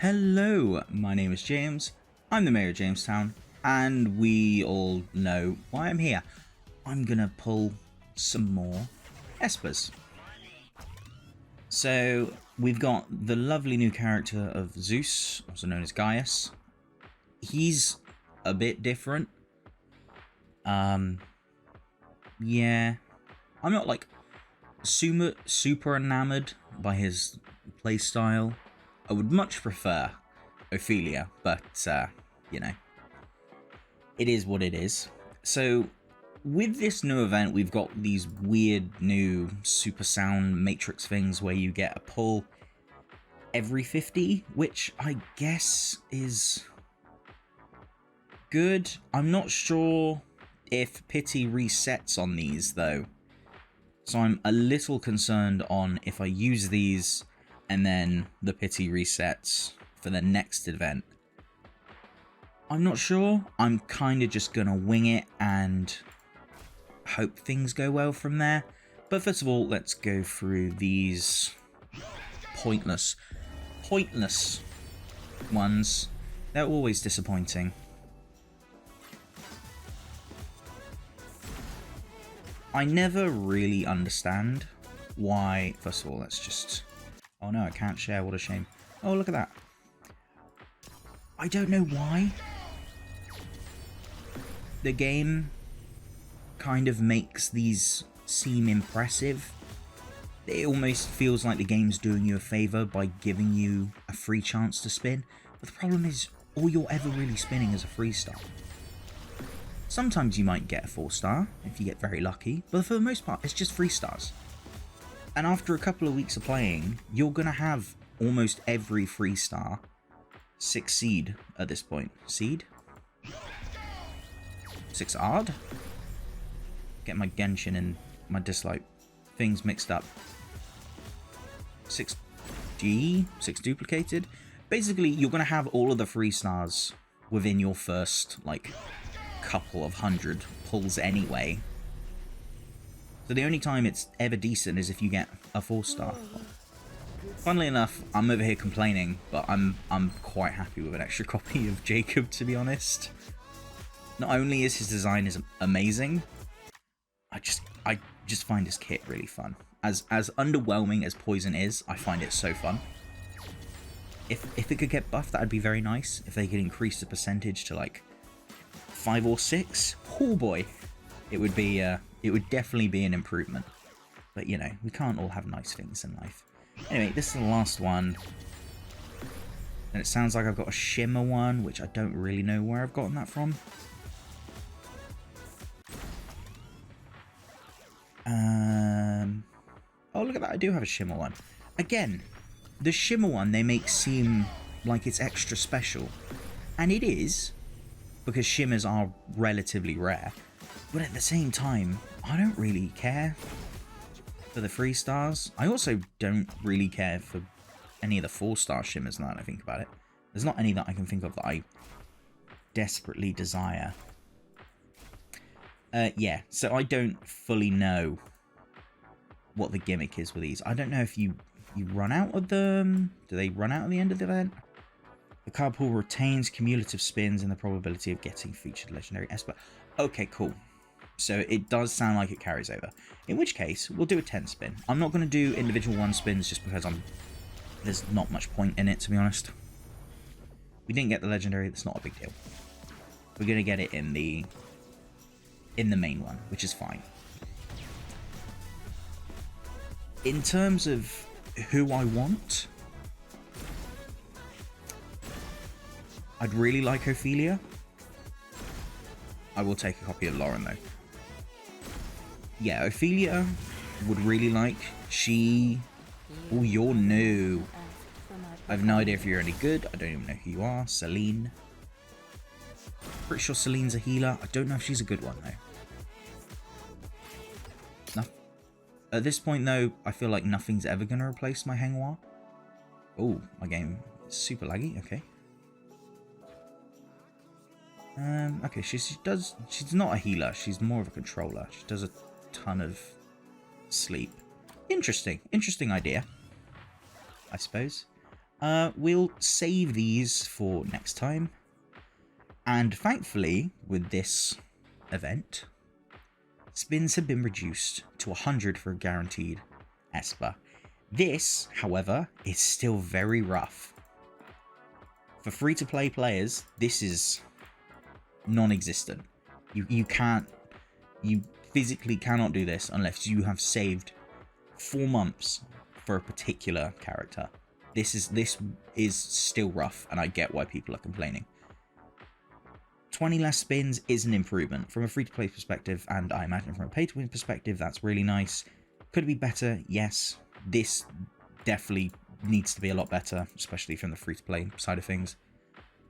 Hello, my name is James, I'm the Mayor of Jamestown, and we all know why I'm here. I'm gonna pull some more Espers. So, we've got the lovely new character of Zeus, also known as Gaius. He's a bit different. Yeah, I'm not like super enamored by his playstyle. I would much prefer Ophelia, but, you know, it is what it is. So, with this new event, we've got these weird new super sound matrix things where you get a pull every 50, which I guess is good. I'm not sure if pity resets on these, though. So I'm a little concerned on if I use these and then the pity resets for the next event. I'm not sure. I'm kind of just gonna wing it and hope things go well from there. But first of all, let's go through these pointless ones. They're always disappointing. I never really understand why. First of all, let's just... Oh no, I can't share, what a shame. Oh, look at that. I don't know why the game kind of makes these seem impressive. It almost feels like the game's doing you a favour by giving you a free chance to spin. But the problem is, all you're ever really spinning is a 3-star. Sometimes you might get a 4-star if you get very lucky, but for the most part, it's just 3 stars. And after a couple of weeks of playing, you're going to have almost every 3-star 6 seed at this point. Seed? 6 odd? Get my Genshin and my Dislyte things mixed up. 6G? 6 duplicated? Basically, you're going to have all of the 3 stars within your first, like, couple of 100 pulls anyway. So the only time it's ever decent is if you get a 4-star. Funnily enough, I'm over here complaining, but I'm quite happy with an extra copy of Jacob, to be honest. Not only is his design amazing, I just find his kit really fun. As underwhelming as Poison is, I find it so fun. If it could get buffed, that'd be very nice. If they could increase the percentage to like 5 or 6, oh boy, it would be it would definitely be an improvement. But you know, we can't all have nice things in life. Anyway, this is the last one. And it sounds like I've got a shimmer one, which I don't really know where I've gotten that from. Oh, look at that, I do have a shimmer one. Again, the shimmer one they make seem like it's extra special. And it is, because shimmers are relatively rare. But at the same time, I don't really care for the 3 stars. I also don't really care for any of the 4-star shimmers now that I think about it. There's not any that I can think of that I desperately desire. Yeah, so I don't fully know what the gimmick is with these. I don't know if you run out of them. Do they run out at the end of the event? The Carpool retains cumulative spins and the probability of getting featured legendary Esper. Okay, cool. So it does sound like it carries over. In which case, we'll do a 10 spin. I'm not going to do individual 1 spins just because there's not much point in it, to be honest. We didn't get the legendary, that's not a big deal. We're going to get it in the main one, which is fine. In terms of who I want, I'd really like Ophelia. I will take a copy of Lauren though. Yeah, Ophelia would really like. She... Oh, you're new. I have no idea if you're any good. I don't even know who you are. Celine. Pretty sure Celine's a healer. I don't know if she's a good one though. At this point though, I feel like nothing's ever going to replace my Hengwa. Oh, my game is super laggy. Okay. Okay, she's not a healer. She's more of a controller. She does a ton of sleep. Interesting idea, I suppose. We'll save these for next time. And thankfully, with this event, spins have been reduced to 100 for a guaranteed Esper. This, however, is still very rough. For free-to-play players, this is non-existent. You physically cannot do this unless you have saved 4 months for a particular character. This is still rough, and I get why people are complaining. 20 less spins is an improvement from a free-to-play perspective, and I imagine from a pay-to-win perspective, that's really nice. Could it be better? Yes. This definitely needs to be a lot better, especially from the free-to-play side of things.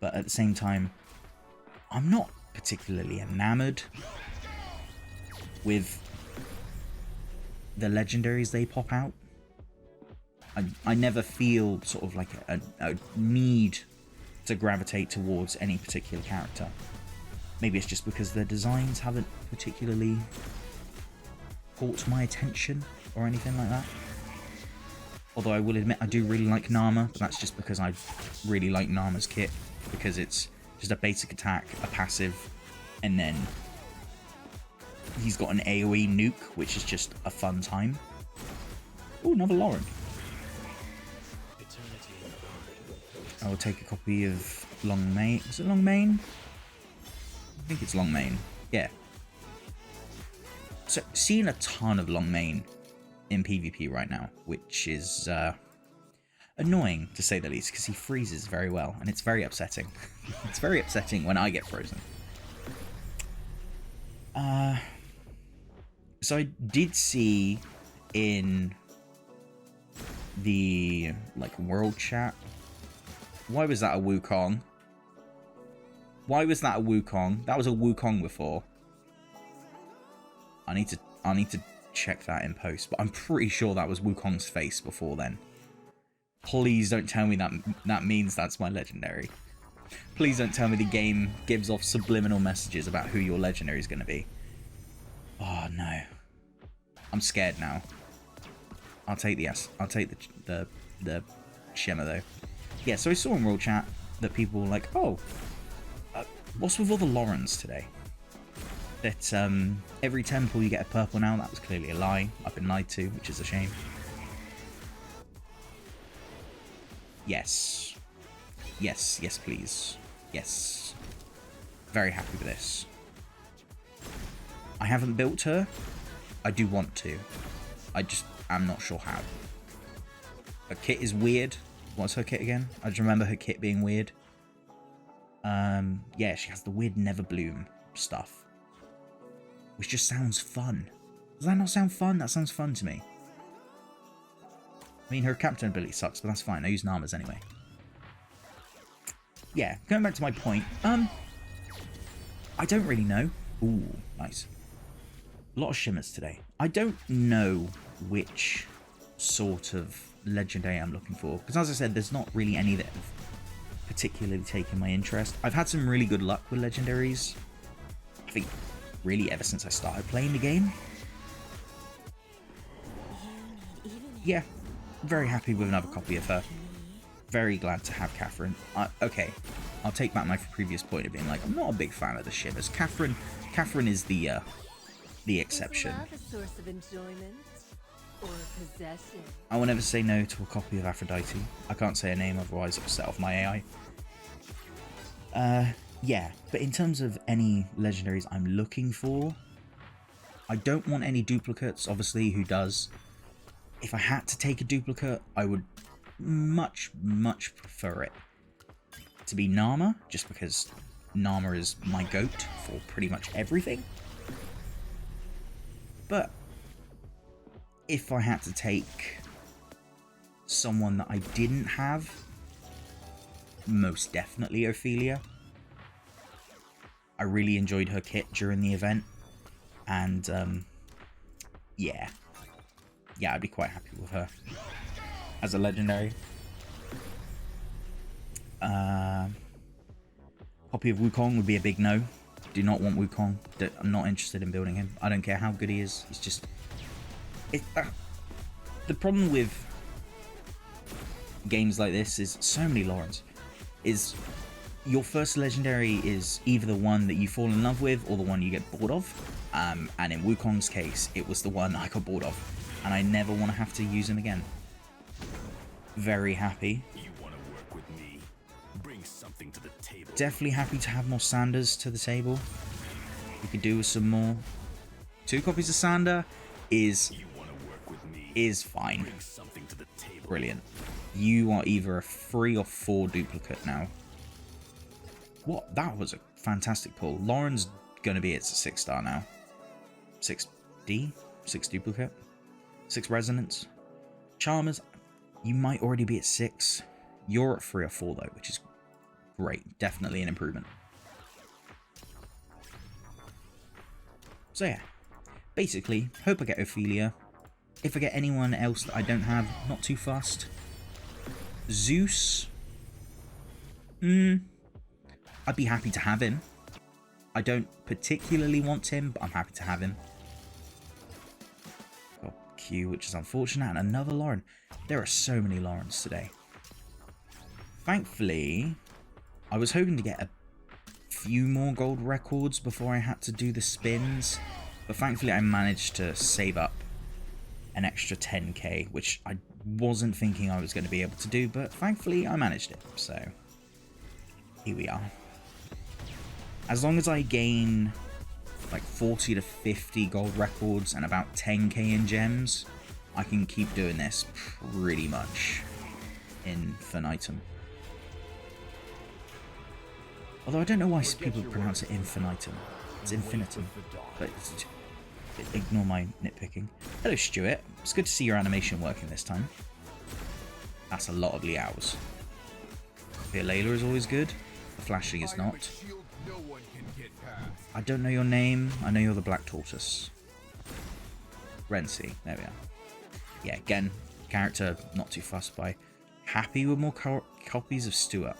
But at the same time, I'm not particularly enamored with the legendaries they pop out. I never feel sort of like a need to gravitate towards any particular character. Maybe it's just because their designs haven't particularly caught my attention or anything like that. Although I will admit I do really like Nama, but that's just because I really like Nama's kit, because it's just a basic attack, a passive, and then he's got an AoE nuke, which is just a fun time. Oh, another Lauren. I will take a copy of Longmane. Is it Longmane? I think it's Longmane. Yeah. So, seeing a ton of Longmane in PvP right now, which is annoying to say the least, because he freezes very well, and it's very upsetting. It's very upsetting when I get frozen. So I did see in the world chat. Why was that a Wukong? Why was that a Wukong? That was a Wukong before. I need to check that in post, but I'm pretty sure that was Wukong's face before then. Please don't tell me that means that's my legendary. Please don't tell me the game gives off subliminal messages about who your legendary is going to be. Oh no. I'm scared now. I'll take the shimmer though. Yeah, so I saw in World Chat that people were like, oh, what's with all the Laurens today? That every temple you get a purple now. That was clearly a lie. I've been lied to, which is a shame. Yes. Yes, yes please. Yes. Very happy with this. I haven't built her. I do want to. I just am not sure how. Her kit is weird. What's her kit again? I just remember her kit being weird. Yeah, she has the weird Never Bloom stuff, which just sounds fun. Does that not sound fun? That sounds fun to me. I mean, her captain ability sucks, but that's fine. I use Namas anyway. Yeah, going back to my point. I don't really know. Ooh, nice. A lot of shimmers today. I don't know which sort of legendary I'm looking for, because as I said, there's not really any that have particularly taken my interest. I've had some really good luck with legendaries, I think really ever since I started playing the game. Yeah, very happy with another copy of her. Very glad to have Catherine. Okay, I'll take back my previous point of being like, I'm not a big fan of the shivers. Catherine is the exception. I will never say no to a copy of Aphrodite. I can't say a name, otherwise it'll set off my AI. Yeah, but in terms of any legendaries I'm looking for, I don't want any duplicates, obviously, who does? If I had to take a duplicate, I would much, much prefer it to be Nama, just because Nama is my goat for pretty much everything. But if I had to take someone that I didn't have, most definitely Ophelia. I really enjoyed her kit during the event, and yeah, I'd be quite happy with her as a legendary. Copy of Wukong would be a big no. Do not want Wukong. I'm not interested in building him. I don't care how good he is. It's just... the problem with games like this is so many Laurens. Is your first legendary is either the one that you fall in love with or the one you get bored of. And in Wukong's case, it was the one I got bored of, and I never want to have to use him again. Very happy. You want to work with me? Bring something to the table. Definitely happy to have more Sanders to the table. We could do with some more. 2 copies of Sander is fine. Bring something to the table. Brilliant. You are either a 3 or 4 duplicate now. What? That was a fantastic pull. Lauren's going to be at 6-star now. 6D? 6 duplicate? 6 resonance? Charmers, you might already be at 6. You're at 3 or 4 though, which is great. Definitely an improvement. So yeah, basically, hope I get Ophelia. If I get anyone else that I don't have, not too fussed. Zeus, I'd be happy to have him. I don't particularly want him, but I'm happy to have him. Got Q, which is unfortunate, and another Lauren. There are so many Laurens today. Thankfully, I was hoping to get a few more gold records before I had to do the spins, but thankfully I managed to save up an extra 10k, which I wasn't thinking I was going to be able to do, but thankfully I managed it, so here we are. As long as I gain like 40 to 50 gold records and about 10k in gems, I can keep doing this pretty much infinitum. Although I don't know why people pronounce it infinitum. It's infinitum, but ignore my nitpicking. Hello Stuart, it's good to see your animation working this time. That's a lot of Liaos. Layla is always good, the flashing is not. I don't know your name, I know you're the Black Tortoise. Renzi, there we are. Yeah, again, character not too fussed by. Happy with more copies of Stuart.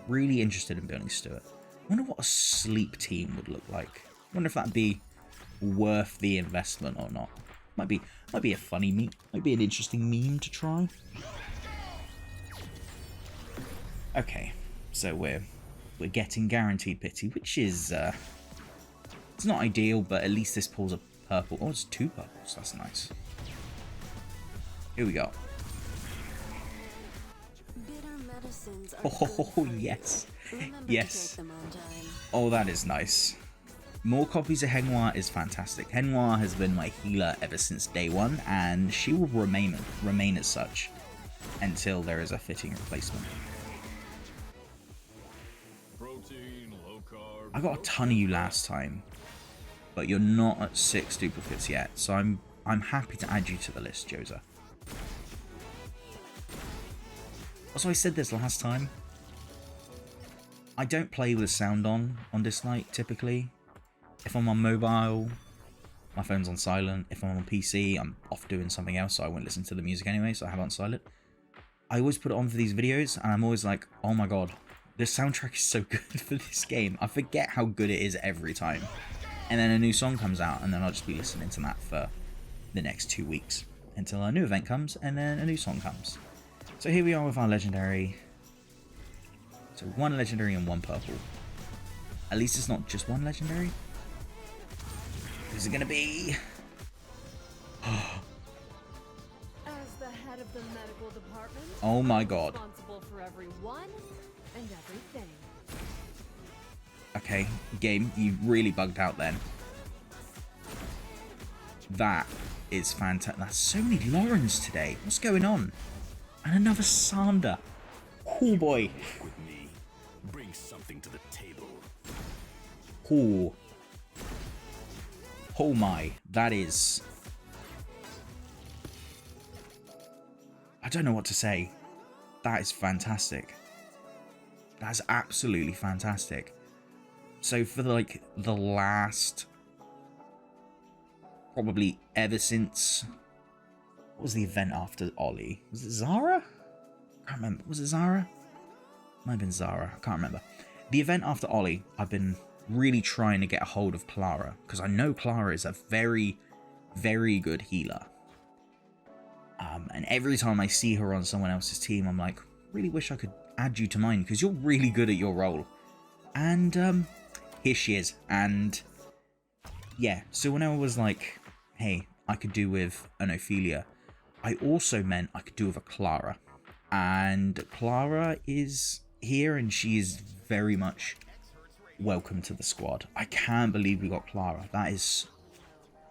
Really interested in building Stuart. I wonder what a sleep team would look like. I wonder if that'd be worth the investment or not. Might be a funny meme. Might be an interesting meme to try. Okay, so we're getting guaranteed pity, which is it's not ideal, but at least this pulls a purple. Oh, it's 2 purples. That's nice. Here we go. Oh yes, yes. Oh, that is nice. More copies of Henwa is fantastic. Henwa has been my healer ever since day 1, and she will remain as such until there is a fitting replacement. I got a ton of you last time, but you're not at 6 duplicates yet, so I'm happy to add you to the list, Josa. Also, I said this last time. I don't play with sound on Dislyte typically. If I'm on mobile, my phone's on silent. If I'm on PC, I'm off doing something else, so I won't listen to the music anyway, so I have it on silent. I always put it on for these videos, and I'm always like, oh my god, the soundtrack is so good for this game. I forget how good it is every time. And then a new song comes out, and then I'll just be listening to that for the next 2 weeks until a new event comes, and then a new song comes. So here we are with our legendary. So 1 legendary and 1 purple. At least it's not just 1 legendary. Who's it gonna be? As the head of the medical department, Oh my god. responsible for everyone and everything. Okay, game, you really bugged out then. That is fantastic. That's so many Laurens today. What's going on? And another Sander. Oh boy. With me, bring something to the table. Oh. Oh my. That is... I don't know what to say. That is fantastic. That's absolutely fantastic. So for like the last... probably ever since... What was the event after Ollie? Was it Zara? I can't remember. Was it Zara? Might have been Zara. I can't remember. The event after Ollie, I've been really trying to get a hold of Clara, because I know Clara is a very, very good healer. And every time I see her on someone else's team, I'm like, really wish I could add you to mine, because you're really good at your role. And here she is. And yeah, so when I was like, hey, I could do with an Ophelia, I also meant I could do with a Clara. And Clara is here, and she is very much welcome to the squad. I can't believe we got Clara. That is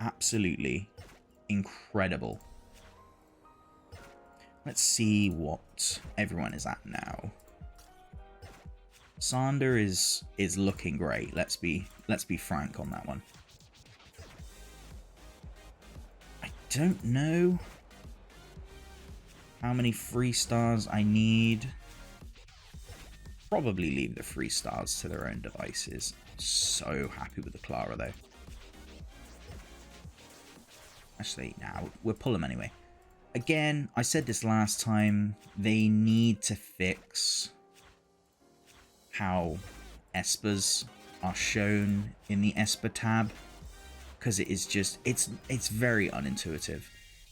absolutely incredible. Let's see what everyone is at now. Sander is looking great. Let's be frank on that one. I don't know how many 3 stars I need. Probably leave the 3 stars to their own devices. So happy with the Clara though. Actually, nah, we'll pull them anyway. Again, I said this last time, they need to fix how Espers are shown in the Esper tab, because it is just, it's very unintuitive.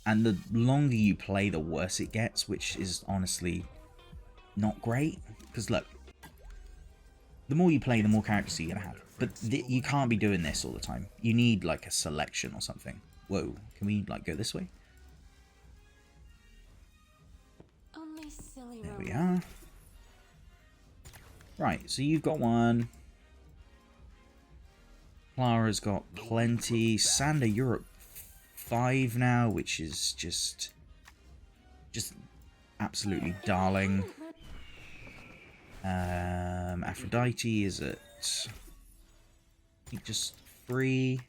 And the longer you play, the worse it gets, which is honestly not great. Because look, the more you play, the more characters you're going to have. But you can't be doing this all the time. You need like a selection or something. Whoa, can we like go this way? There we are. Right, so you've got one. Clara's got plenty. Sander, you're at 5 now, which is just absolutely darling. Aphrodite is at, I think, just 3.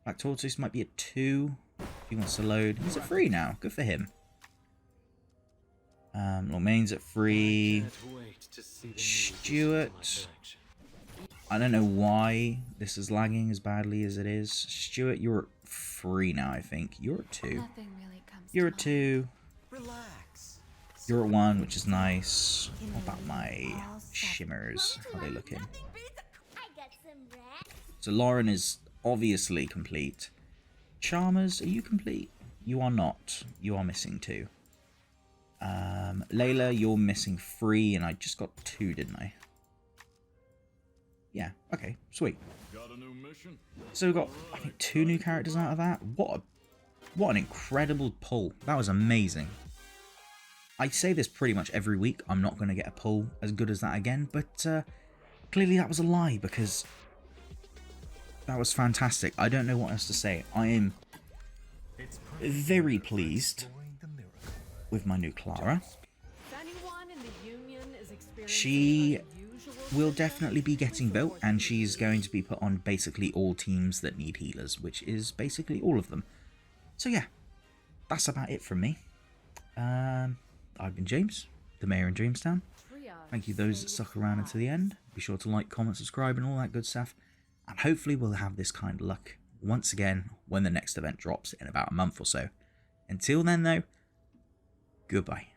Black Tortoise might be at 2. If he wants to load. He's at 3 now. Good for him. Lormaine's at 3. Stuart. I don't know why this is lagging as badly as it is. Stuart, you're at 3 now, I think. You're at 2. You're at 2. You're at 1, which is nice. What about my shimmers? How are they looking? So Lauren is obviously complete. Charmers, are you complete? You are not. You are missing 2. Layla, you're missing 3, and I just got 2, didn't I? Yeah, okay, sweet. So we've got, I think, 2 new characters out of that. What an incredible pull. That was amazing. I say this pretty much every week. I'm not going to get a pull as good as that again, but clearly that was a lie, because that was fantastic. I don't know what else to say. I am very pleased with my new Clara. She will definitely be getting built, and she's going to be put on basically all teams that need healers, which is basically all of them. So yeah, that's about it from me. I've been James, the Mayor in Dreamstown. Thank you those that stuck around until the end. Be sure to like, comment, subscribe, and all that good stuff. And hopefully we'll have this kind of luck once again when the next event drops in about a month or so. Until then though, goodbye.